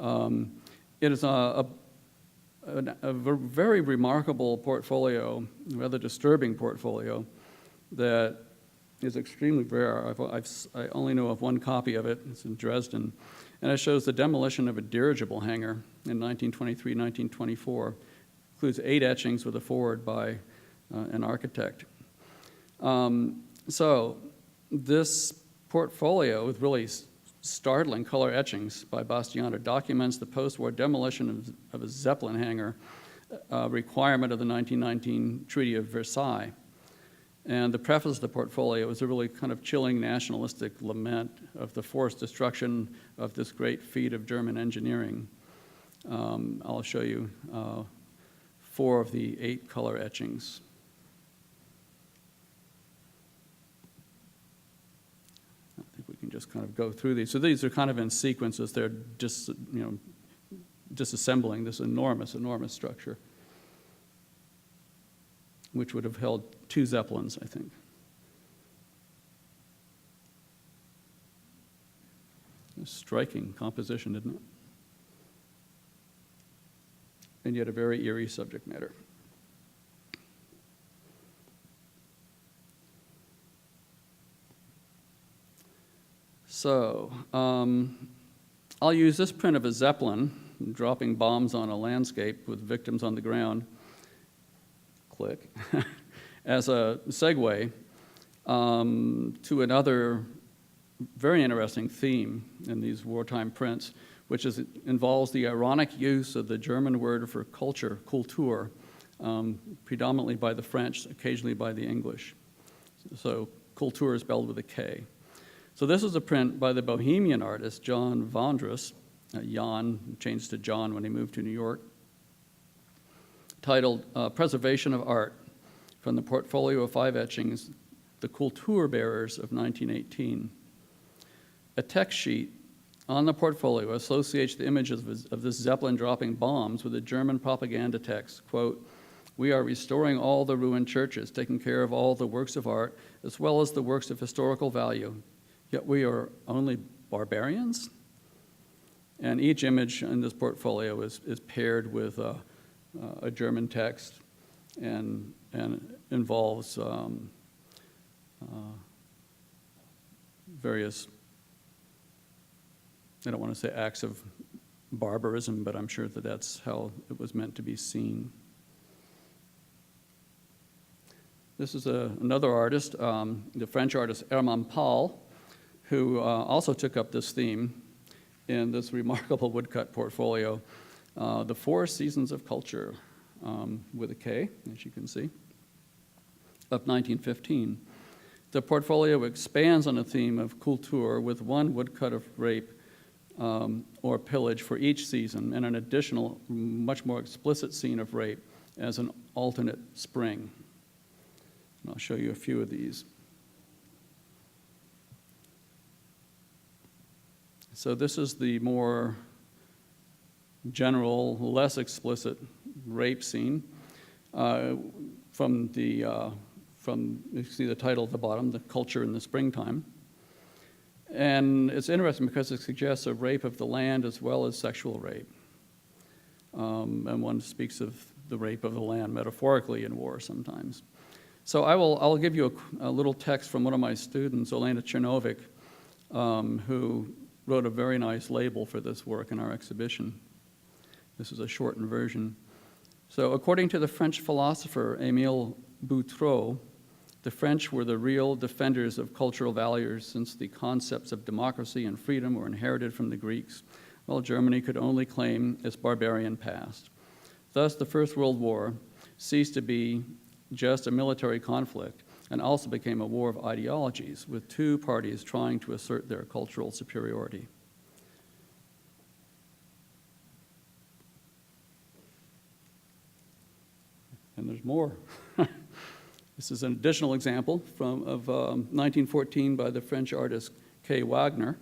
It is a very remarkable portfolio, rather disturbing portfolio, that is extremely rare. I only know of one copy of it. It's in Dresden. And it shows the demolition of a dirigible hangar in 1923, 1924. Includes 8 etchings with a foreword by an architect. So this portfolio with really startling color etchings by Bastiana documents the post-war demolition of a Zeppelin hangar requirement of the 1919 Treaty of Versailles. And the preface of the portfolio is a really kind of chilling nationalistic lament of the forced destruction of this great feat of German engineering. I'll show you 4 of the 8 color etchings. I think we can just kind of go through these. So these are kind of in sequences. They're just, disassembling this enormous, enormous structure, which would have held 2 Zeppelins, I think. A striking composition, isn't it? And yet a very eerie subject matter. So, I'll use this print of a Zeppelin dropping bombs on a landscape with victims on the ground, click, as a segue to another very interesting theme in these wartime prints, which involves the ironic use of the German word for culture, Kultur, predominantly by the French, occasionally by the English. So Kultur is spelled with a K. So this is a print by the Bohemian artist John Vondras, Jan changed to John when he moved to New York, titled Preservation of Art, from the portfolio of 5 etchings, The Kultur Bearers of 1918. A text sheet on the portfolio associates the images of this Zeppelin dropping bombs with a German propaganda text, quote, "We are restoring all the ruined churches, taking care of all the works of art, as well as the works of historical value, yet we are only barbarians?" And each image in this portfolio is paired with a German text and involves various, I don't want to say acts of barbarism, but I'm sure that that's how it was meant to be seen. This is another artist, the French artist Herman Paul, who also took up this theme in this remarkable woodcut portfolio, The 4 Seasons of Culture, with a K, as you can see, of 1915. The portfolio expands on a theme of Kultur with 1 woodcut of rape or pillage for each season, and an additional, much more explicit scene of rape as an alternate spring. And I'll show you a few of these. So this is the more general, less explicit rape scene from you see the title at the bottom, The Culture in the Springtime. And it's interesting because it suggests a rape of the land as well as sexual rape. And one speaks of the rape of the land metaphorically in war sometimes. So I'll give you a little text from one of my students, Olena Chernovic, who wrote a very nice label for this work in our exhibition. This is a shortened version. So according to the French philosopher Émile Boutroux, the French were the real defenders of cultural values since the concepts of democracy and freedom were inherited from the Greeks, while Germany could only claim its barbarian past. Thus, the First World War ceased to be just a military conflict and also became a war of ideologies, with 2 parties trying to assert their cultural superiority. And there's more. This is an additional example of 1914 by the French artist Kay Wagner,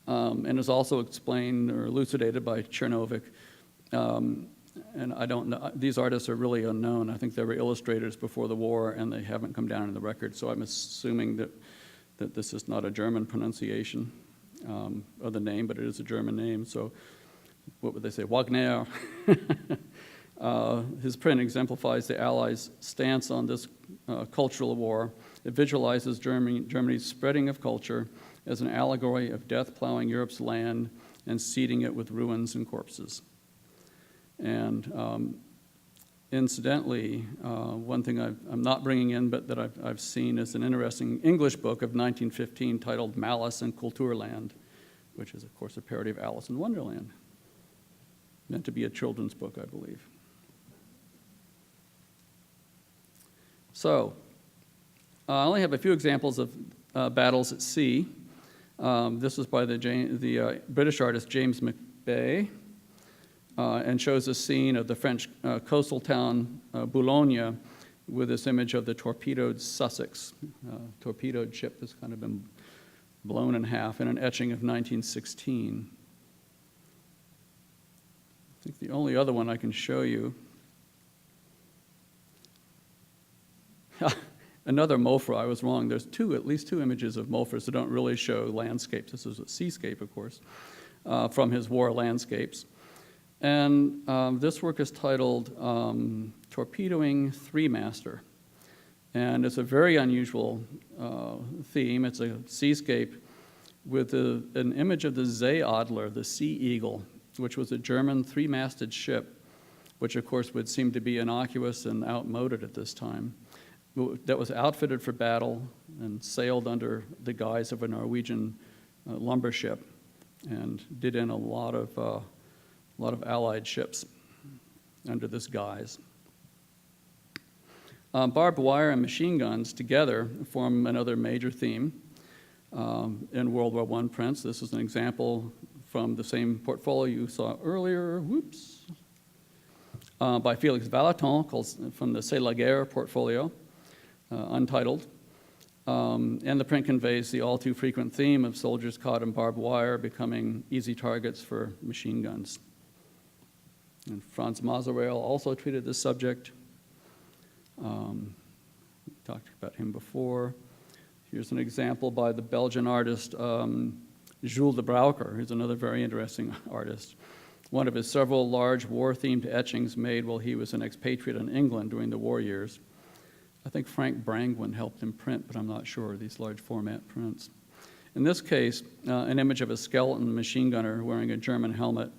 and is also explained or elucidated by Chernovic. And I don't know, these artists are really unknown. I think they were illustrators before the war, and they haven't come down in the record, so I'm assuming that this is not a German pronunciation. of the name, but it is a German name, so what would they say, Wagner. His print exemplifies the Allies' stance on this cultural war. It visualizes Germany's spreading of culture as an allegory of death plowing Europe's land and seeding it with ruins and corpses. And incidentally, one thing I'm not bringing in, but that I've seen is an interesting English book of 1915 titled Malice in Kulturland, which is, of course, a parody of Alice in Wonderland. Meant to be a children's book, I believe. So, I only have a few examples of battles at sea. This was by the British artist James McBay, and shows a scene of the French coastal town Boulogne with this image of the torpedoed Sussex, torpedoed ship that's kind of been blown in half in an etching of 1916. I think the only other one I can show you, another Mofra, I was wrong. There's at least two images of Mofras that don't really show landscapes. This is a seascape, of course, from his war landscapes. And this work is titled Torpedoing Three-Master. And it's a very unusual theme. It's a seascape with an image of the Seeadler, the sea eagle, which was a German three-masted ship, which of course would seem to be innocuous and outmoded at this time, that was outfitted for battle and sailed under the guise of a Norwegian lumber ship and did in a lot of Allied ships under this guise. Barbed wire and machine guns together form another major theme in World War I prints. This is an example from the same portfolio you saw earlier, by Felix Vallotton, called from the C'est la Guerre portfolio, untitled. And the print conveys the all too frequent theme of soldiers caught in barbed wire becoming easy targets for machine guns. And Franz Masereel also treated this subject. We talked about him before. Here's an example by the Belgian artist Jules de Brouwer, who's another very interesting artist. One of his several large war-themed etchings made while he was an expatriate in England during the war years. I think Frank Brangwyn helped him print, but I'm not sure, these large format prints. In this case, an image of a skeleton machine gunner wearing a German helmet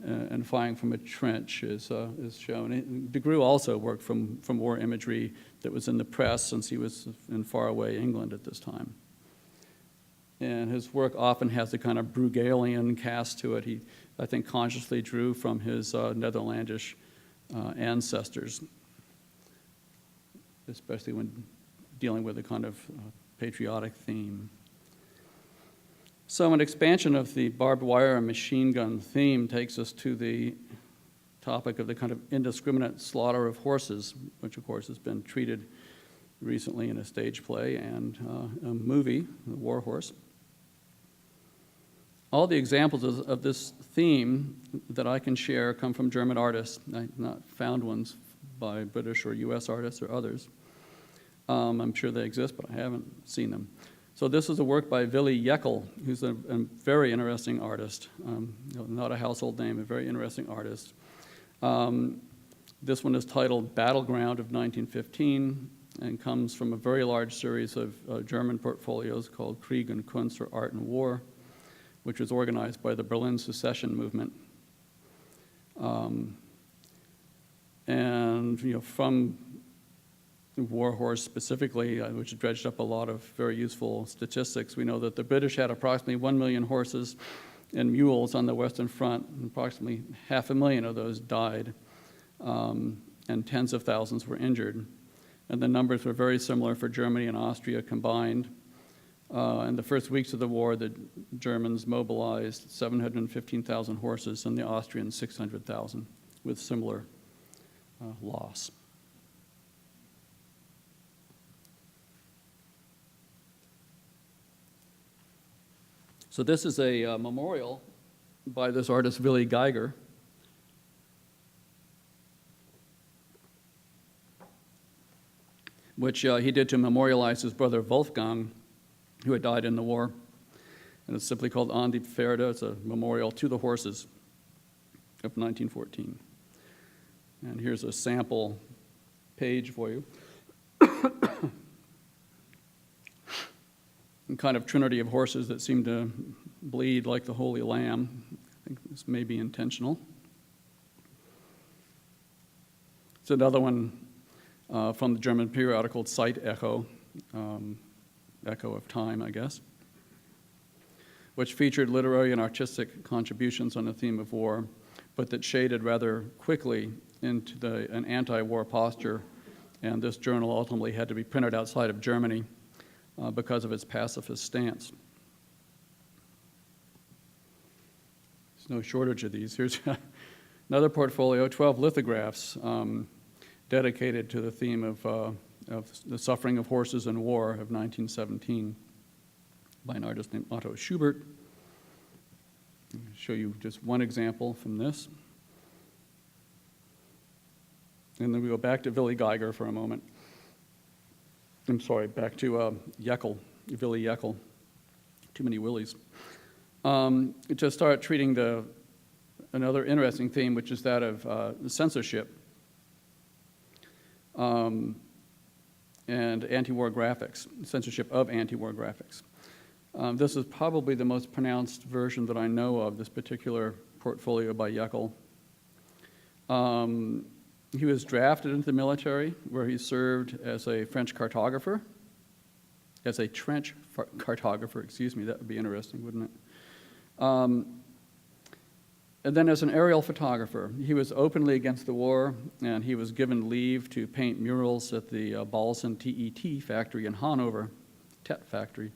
and firing from a trench is shown. De Groot also worked from war imagery that was in the press since he was in faraway England at this time. And his work often has a kind of Bruegelian cast to it. He, I think, consciously drew from his Netherlandish ancestors, especially when dealing with a kind of patriotic theme. So an expansion of the barbed wire and machine gun theme takes us to the topic of the kind of indiscriminate slaughter of horses, which of course has been treated recently in a stage play and a movie, The War Horse. All the examples of this theme that I can share come from German artists. I've not found ones by British or US artists or others. I'm sure they exist, but I haven't seen them. So this is a work by Willy Jeckel, who's a very interesting artist. Not a household name, a very interesting artist. This one is titled Battleground of 1915 and comes from a very large series of German portfolios called Krieg und Kunst, or Art and War, which was organized by the Berlin Secession movement. And from War Horse specifically, which dredged up a lot of very useful statistics, we know that the British had approximately 1 million horses and mules on the Western Front, and approximately 500,000 of those died, and tens of thousands were injured. And the numbers were very similar for Germany and Austria combined. In the first weeks of the war, the Germans mobilized 715,000 horses and the Austrians 600,000, with similar loss. So this is a memorial by this artist, Willy Geiger. Which he did to memorialize his brother Wolfgang, who had died in the war. and it's simply called An die Pferde. It's a memorial to the horses of 1914. And here's a sample page for you. A kind of trinity of horses that seem to bleed like the Holy Lamb. I think this may be intentional. It's another one from the German periodical Zeit-Echo, Echo of Time, I guess, which featured literary and artistic contributions on the theme of war, but that shaded rather quickly into an anti-war posture, and this journal ultimately had to be printed outside of Germany because of its pacifist stance. There's no shortage of these. Here's another portfolio, 12 lithographs dedicated to the theme of the suffering of horses in war of 1917 by an artist named Otto Schubert. I'll show you just one example from this. And then we go back to Willy Geiger for a moment. I'm sorry, back to Jekyll, Willy Jekyll. Too many Willies. To start treating another interesting theme, which is that of censorship and anti-war graphics, censorship of anti-war graphics. This is probably the most pronounced version that I know of, this particular portfolio by Jekyll. He was drafted into the military, where he served as a French cartographer. As a trench cartographer, excuse me, that would be interesting, wouldn't it? And then as an aerial photographer. He was openly against the war, and he was given leave to paint murals at the Balsen TET factory in Hanover, TET factory.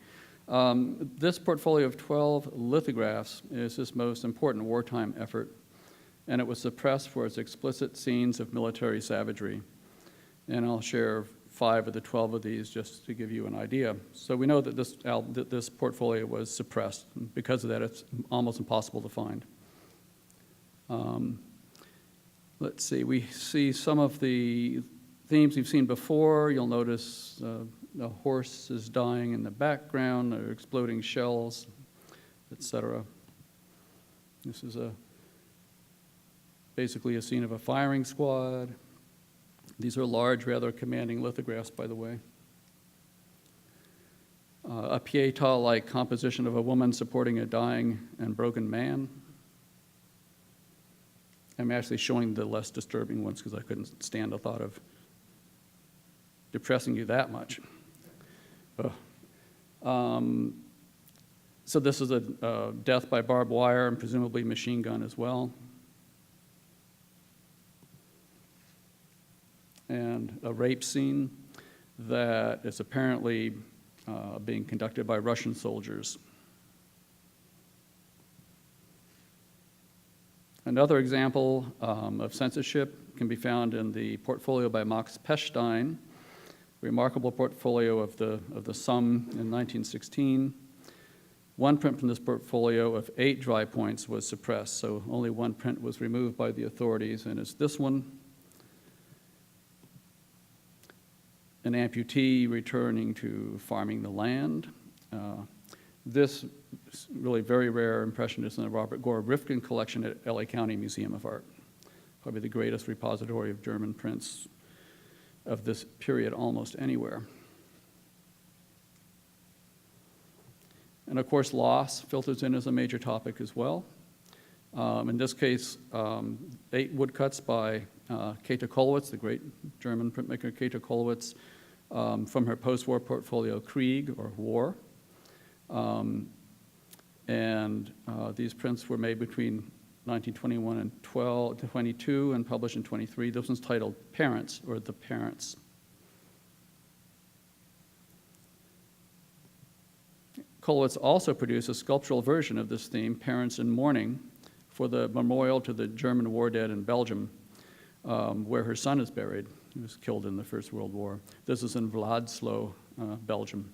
This portfolio of 12 lithographs is his most important wartime effort, and it was suppressed for its explicit scenes of military savagery. And I'll share 5 of the 12 of these just to give you an idea. So we know that this portfolio was suppressed. And because of that, it's almost impossible to find. Let's see, we see some of the themes we've seen before. You'll notice the horse is dying in the background, there are exploding shells, etc. This is basically a scene of a firing squad. These are large, rather commanding lithographs, by the way. A Pietà-like composition of a woman supporting a dying and broken man. I'm actually showing the less disturbing ones because I couldn't stand the thought of depressing you that much. So this is a death by barbed wire and presumably machine gun as well. And a rape scene that is apparently being conducted by Russian soldiers. Another example of censorship can be found in the portfolio by Max Pechstein, remarkable portfolio of the Somme in 1916. One print from this portfolio of 8 dry points was suppressed, so only one print was removed by the authorities, and it's this one. An amputee returning to farming the land. This is really very rare impressionist in the Robert Gore Rifkin collection at LA County Museum of Art. Probably the greatest repository of German prints of this period almost anywhere. And of course, loss filters in as a major topic as well. In this case, 8 woodcuts by Käthe Kollwitz, the great German printmaker Käthe Kollwitz, from her post-war portfolio Krieg, or War. These prints were made between 1921 and 22 and published in 23. This one's titled Parents, or The Parents. Kollwitz also produced a sculptural version of this theme, Parents in Mourning, for the memorial to the German war dead in Belgium, where her son is buried. He was killed in the First World War. This is in Vladslo, Belgium.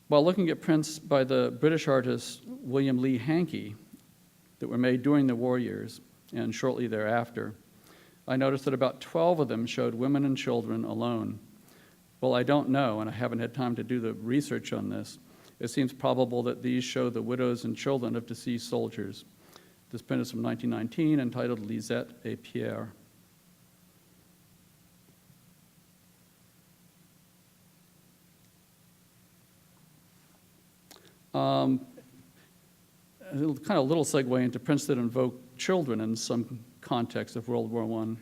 While looking at prints by the British artist William Lee Hankey that were made during the war years and shortly thereafter, I noticed that about 12 of them showed women and children alone, Well, I don't know, and I haven't had time to do the research on this. It seems probable that these show the widows and children of deceased soldiers. This print is from 1919, entitled Lisette et Pierre. A kind of little segue into prints that invoke children in some context of World War I,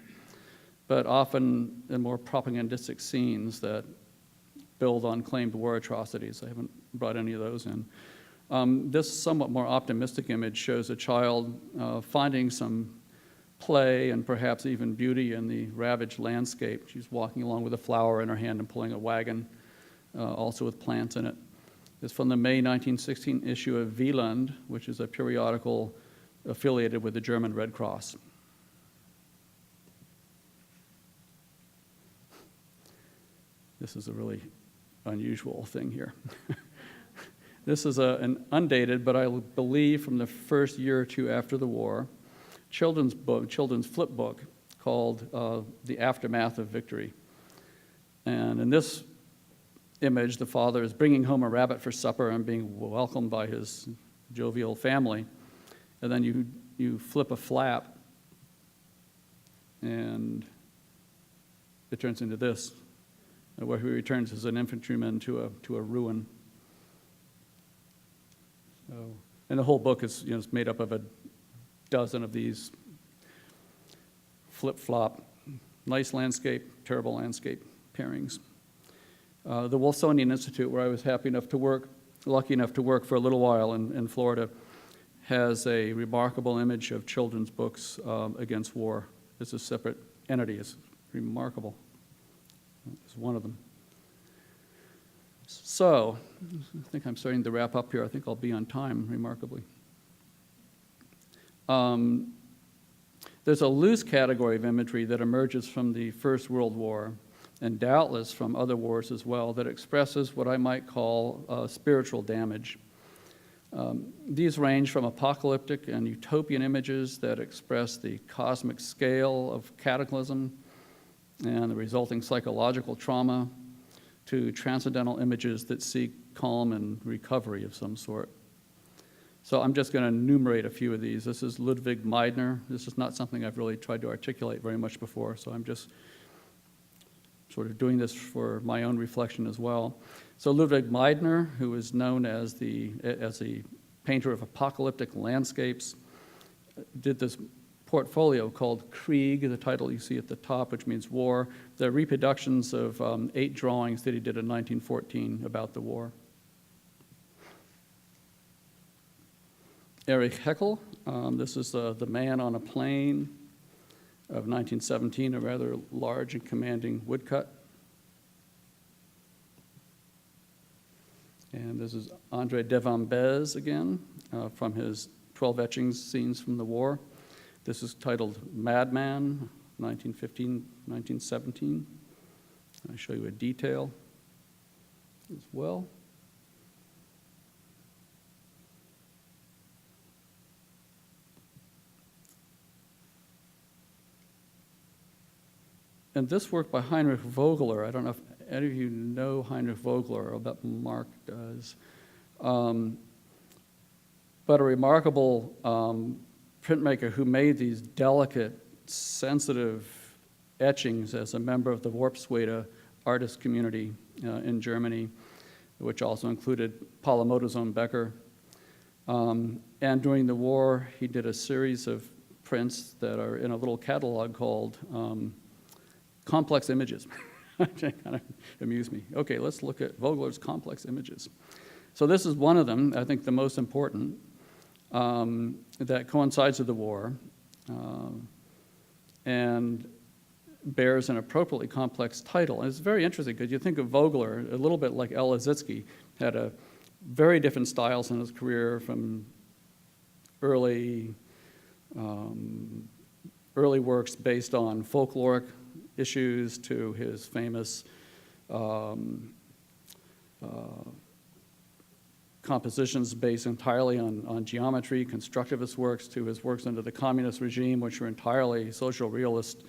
but often in more propagandistic scenes that build on claimed war atrocities. I haven't brought any of those in. This somewhat more optimistic image shows a child finding some play and perhaps even beauty in the ravaged landscape. She's walking along with a flower in her hand and pulling a wagon, also with plants in it. It's from the May 1916 issue of Wieland, which is a periodical affiliated with the German Red Cross. This is a really unusual thing here. This is an undated, but I believe from the first year or two after the war, children's flip book called The Aftermath of Victory. And in this image, the father is bringing home a rabbit for supper and being welcomed by his jovial family. And then you flip a flap, and it turns into this, where he returns as an infantryman to a ruin. So, and the whole book is is made up of a dozen of these flip-flop, nice landscape, terrible landscape pairings. The Wilsonian Institute, where I was lucky enough to work for a little while in Florida, has a remarkable image of children's books against war. It's a separate entity. It's remarkable. It's one of them. So, I think I'm starting to wrap up here. I think I'll be on time, remarkably. There's a loose category of imagery that emerges from the First World War, and doubtless from other wars as well, that expresses what I might call spiritual damage. These range from apocalyptic and utopian images that express the cosmic scale of cataclysm and the resulting psychological trauma, to transcendental images that seek calm and recovery of some sort. So I'm just going to enumerate a few of these. This is Ludwig Meidner. This is not something I've really tried to articulate very much before, so I'm just sort of doing this for my own reflection as well. So Ludwig Meidner, who is known as the painter of apocalyptic landscapes, did this portfolio called Krieg, the title you see at the top, which means war. They're reproductions of 8 drawings that he did in 1914 about the war. Erich Heckel, this is the Man on a Plane of 1917, a rather large and commanding woodcut. And this is André Devambez again, from his 12 etchings, scenes from the war. This is titled Madman, 1915, 1917. I'll show you a detail as well. And this work by Heinrich Vogler, I don't know if any of you know Heinrich Vogler, or that Mark does, but a remarkable printmaker who made these delicate, sensitive etchings as a member of the Warpswede artist community in Germany, which also included Paula Motorsohn-Becker. And during the war, he did a series of prints that are in a little catalog called Complex Images. That kind of amused me. Okay, let's look at Vogler's Complex Images. So this is one of them, I think the most important, that coincides with the war and bears an appropriately complex title. And it's very interesting because you think of Vogler a little bit like El Lissitzky, had a very different styles in his career, from early works based on folkloric issues to his famous compositions based entirely on geometry, constructivist works, to his works under the communist regime, which were entirely social realist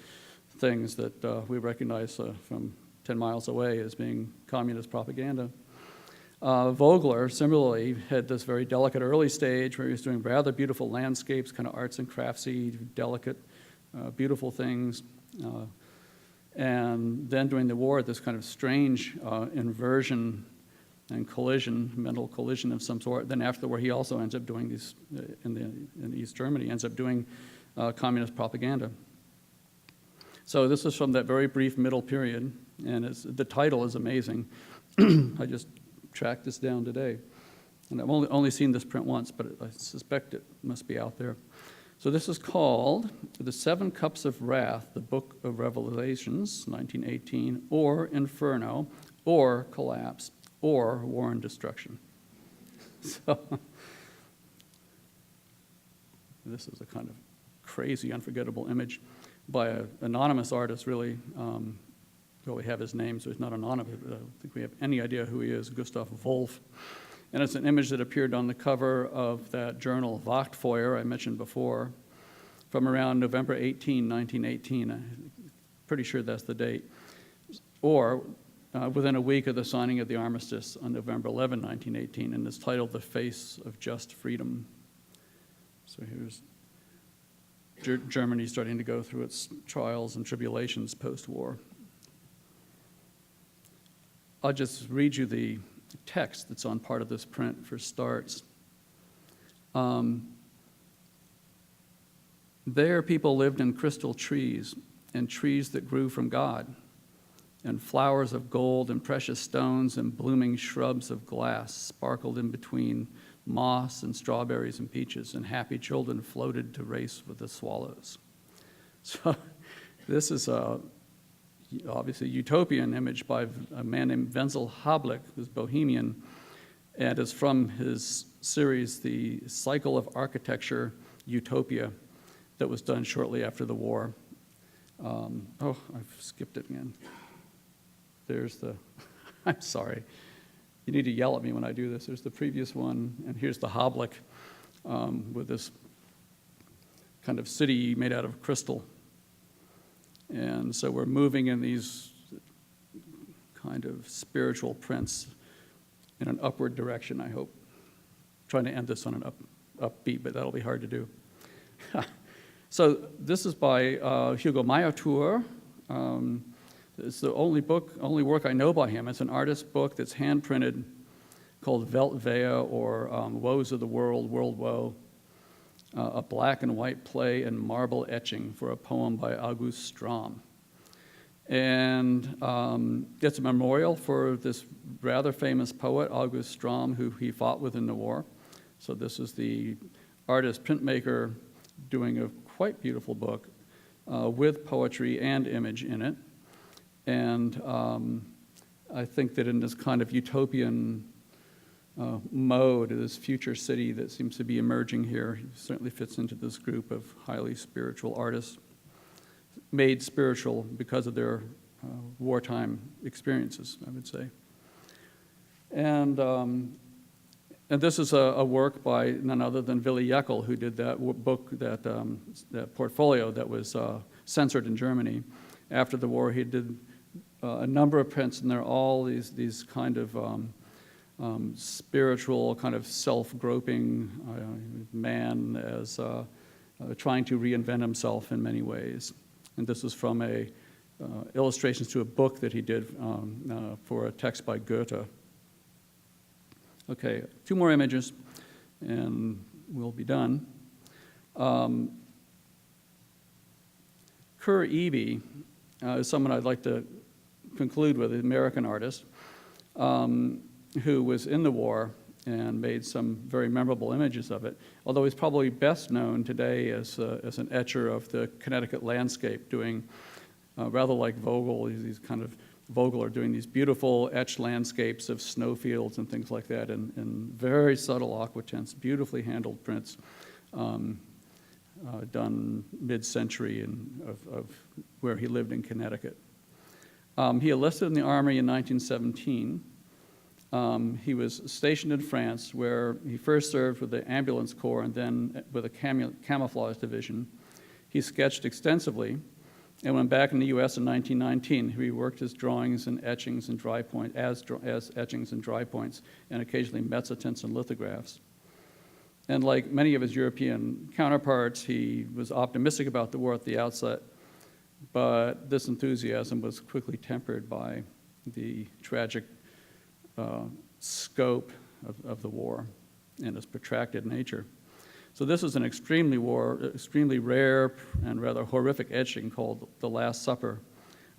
things that we recognize from 10 miles away as being communist propaganda. Vogler, similarly, had this very delicate early stage where he was doing rather beautiful landscapes, kind of arts and craftsy, delicate, beautiful things. And then during the war, this kind of strange inversion and collision, mental collision of some sort. Then after the war, he also ends up doing these, in East Germany, ends up doing communist propaganda. So this is from that very brief middle period, and the title is amazing. I just tracked this down today. And I've only seen this print once, but I suspect it must be out there. So this is called The Seven Cups of Wrath, the Book of Revelations, 1918, or Inferno, or Collapse, or War and Destruction. So this is a kind of crazy, unforgettable image by an anonymous artist, really. Well, we have his name, so he's not anonymous, but I don't think we have any idea who he is, Gustav Wolff. And it's an image that appeared on the cover of that journal, Wachtfeuer, I mentioned before, from around November 18, 1918. I'm pretty sure that's the date. Or within a week of the signing of the armistice on November 11, 1918, and it's titled The Face of Just Freedom. So here's Germany starting to go through its trials and tribulations post-war. I'll just read you the text that's on part of this print for starts. There people lived in crystal trees, and trees that grew from God, and flowers of gold and precious stones and blooming shrubs of glass sparkled in between moss and strawberries and peaches, and happy children floated to race with the swallows. So this is obviously utopian image by a man named Wenzel Hablich, who's Bohemian, and is from his series, The Cycle of Architecture, Utopia, that was done shortly after the war. Oh, I've skipped it again. There's the, I'm sorry. You need to yell at me when I do this. There's the previous one, and here's the Hablich with this kind of city made out of crystal. And so we're moving in these kind of spiritual prints in an upward direction, I hope. Trying to end this on an upbeat, but that'll be hard to do. So this is by Hugo Maiatur. It's the only work I know by him. It's an artist book that's hand-printed called Weltwehe, or Woes of the World, World Woe. A black and white play and marble etching for a poem by August Strom. And it's a memorial for this rather famous poet, August Strom, who he fought with in the war. So this is the artist printmaker doing a quite beautiful book with poetry and image in it. And I think that in this kind of utopian mode, this future city that seems to be emerging here, he certainly fits into this group of highly spiritual artists, made spiritual because of their wartime experiences, I would say. And this is a work by none other than Willy Jeckel, who did that book, that portfolio that was censored in Germany. After the war, he did a number of prints, and they're all these kind of spiritual, kind of self-groping man as trying to reinvent himself in many ways. And this is from illustrations to a book that he did for a text by Goethe. Okay, 2 more images, and we'll be done. Kerr Eby is someone I'd like to conclude with, an American artist, who was in the war and made some very memorable images of it, although he's probably best known today as an etcher of the Connecticut landscape, doing, rather like Vogel, Vogel are doing these beautiful etched landscapes of snowfields and things like that in very subtle aquatints, beautifully handled prints, done mid-century of where he lived in Connecticut. He enlisted in the Army in 1917. He was stationed in France, where he first served with the Ambulance Corps and then with a camouflage division. He sketched extensively, And when back in the U.S. in 1919, he reworked his drawings and etchings and as etchings and dry points, and occasionally mezzotints and lithographs. And like many of his European counterparts, he was optimistic about the war at the outset, but this enthusiasm was quickly tempered by the tragic scope of the war and its protracted nature. So this is an extremely rare and rather horrific etching called The Last Supper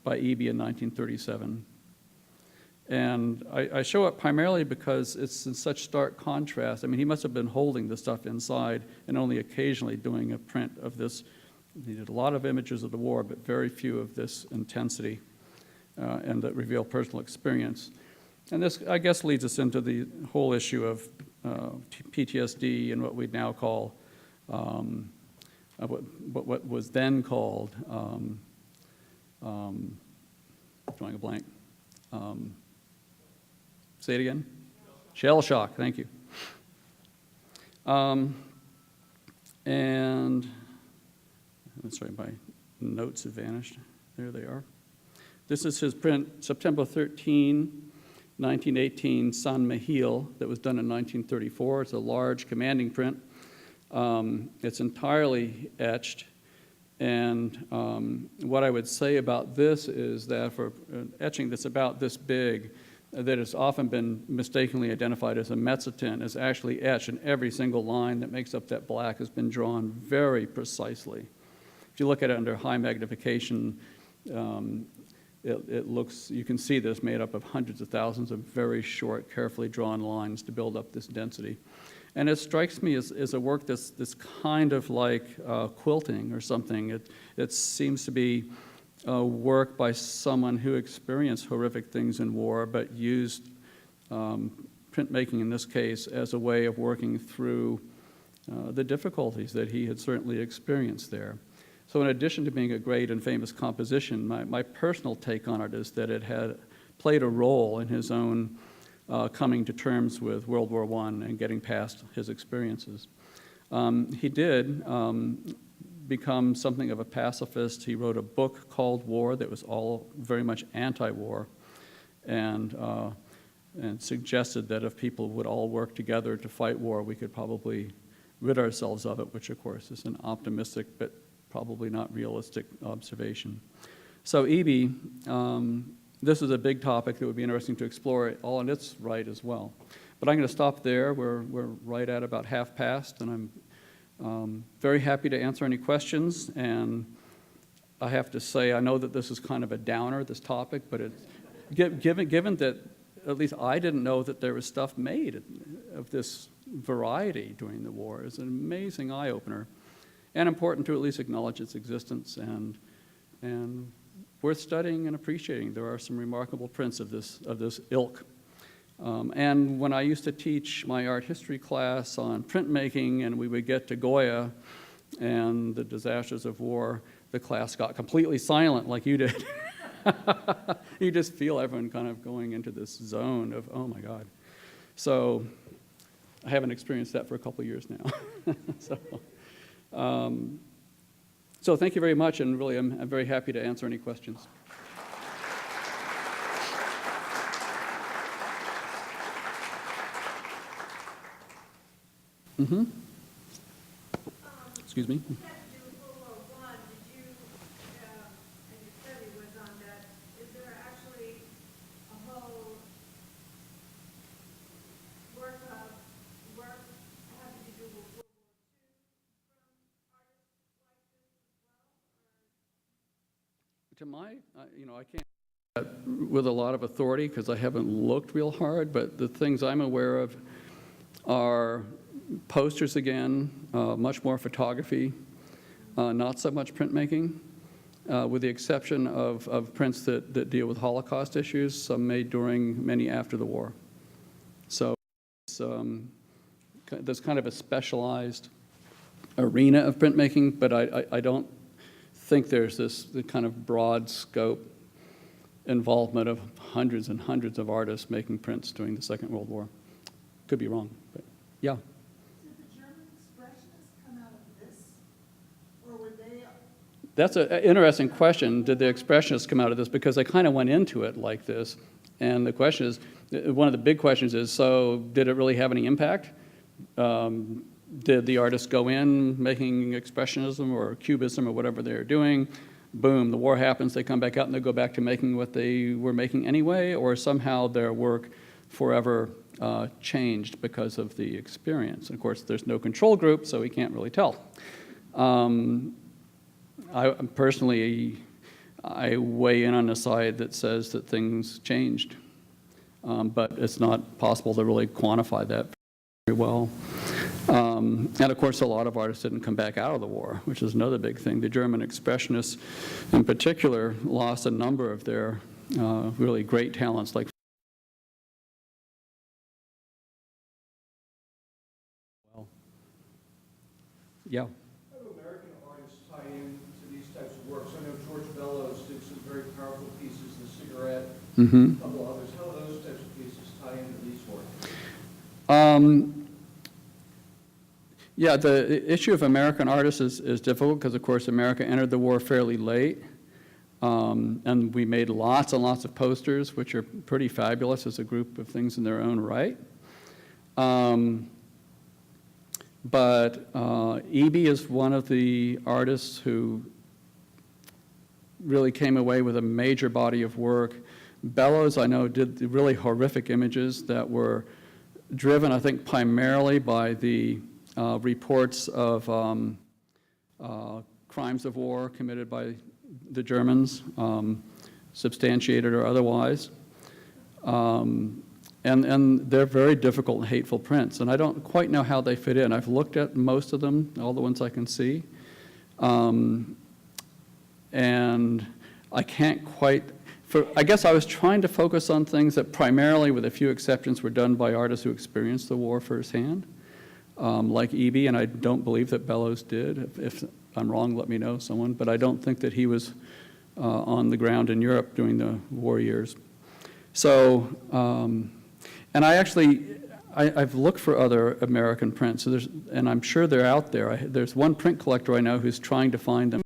by Eby in 1937. And I show it primarily because it's in such stark contrast. I mean, he must have been holding the stuff inside and only occasionally doing a print of this. He did a lot of images of the war, but very few of this intensity and that reveal personal experience. And this, I guess, leads us into the whole issue of PTSD and what we now call, what was then called, drawing a blank. Say it again? Shell shock, thank you. And, sorry, my notes have vanished. There they are. This is his print, September 13, 1918, San Miguel, that was done in 1934. It's a large, commanding print. It's entirely etched. And what I would say about this is that for an etching that's about this big, that has often been mistakenly identified as a mezzotint, is actually etched, and every single line that makes up that black has been drawn very precisely. If you look at it under high magnification, it looks, you can see that it's made up of hundreds of thousands of very short, carefully drawn lines to build up this density. And it strikes me as a work that's kind of like quilting or something. It seems to be work by someone who experienced horrific things in war, but used printmaking in this case as a way of working through the difficulties that he had certainly experienced there. So in addition to being a great and famous composition, my personal take on it is that it had played a role in his own coming to terms with World War I and getting past his experiences. He did become something of a pacifist. He wrote a book called War that was all very much anti-war, and suggested that if people would all work together to fight war, we could probably rid ourselves of it, which of course is an optimistic but probably not realistic observation. So Eby, this is a big topic that would be interesting to explore it all in its right as well. But I'm going to stop there. We're right at about half past, and I'm very happy to answer any questions. And I have to say, I know that this is kind of a downer, this topic, but it's, given that at least I didn't know that there was stuff made of this variety during the war, is an amazing eye-opener, and important to at least acknowledge its existence, and worth studying and appreciating. There are some remarkable prints of this ilk. And when I used to teach my art history class on printmaking, and we would get to Goya and the disasters of war, the class got completely silent like you did. You just feel everyone kind of going into this zone of, oh my God. So I haven't experienced that for a couple of years now. So thank you very much, and really I'm very happy to answer any questions. Mm-hmm. Excuse me? To my, I can't with a lot of authority because I haven't looked real hard, but the things I'm aware of are posters again, much more photography, not so much printmaking, with the exception of prints that deal with Holocaust issues, some made during, many after the war. So there's kind of a specialized arena of printmaking, but I don't think there's the kind of broad scope involvement of hundreds and hundreds of artists making prints during the Second World War. Could be wrong, but yeah. Did the German expressionists come out of this, or were they That's an interesting question. Did the Expressionists come out of this? Because they kind of went into it like this. And the question is, one of the big questions is, so did it really have any impact? Did the artists go in making Expressionism or Cubism or whatever they were doing? Boom, the war happens, they come back out and they go back to making what they were making anyway, or somehow their work forever changed because of the experience. And of course, there's no control group, so we can't really tell. I personally, I weigh in on the side that says that things changed, but it's not possible to really quantify that very well. And of course, a lot of artists didn't come back out of the war, which is another big thing. The German Expressionists, in particular, lost a number of their really great talents, like yeah. How do American artists tie in to these types of works? I know George Bellows did some very powerful pieces, The Cigarette, a couple others. How do those types of pieces tie into these works? Yeah, the issue of American artists is difficult because, of course, America entered the war fairly late. And we made lots and lots of posters, which are pretty fabulous as a group of things in their own right. But Eby is one of the artists who really came away with a major body of work. Bellows, I know, did the really horrific images that were driven, I think, primarily by the reports of crimes of war committed by the Germans, substantiated or otherwise. And they're very difficult and hateful prints, and I don't quite know how they fit in. I've looked at most of them, all the ones I can see, and I can't quite, I guess I was trying to focus on things that primarily, with a few exceptions, were done by artists who experienced the war firsthand, like Eby, and I don't believe that Bellows did. If I'm wrong, let me know, someone, but I don't think that he was on the ground in Europe during the war years. So, and I've looked for other American prints, so and I'm sure they're out there. There's one print collector I know who's trying to find them.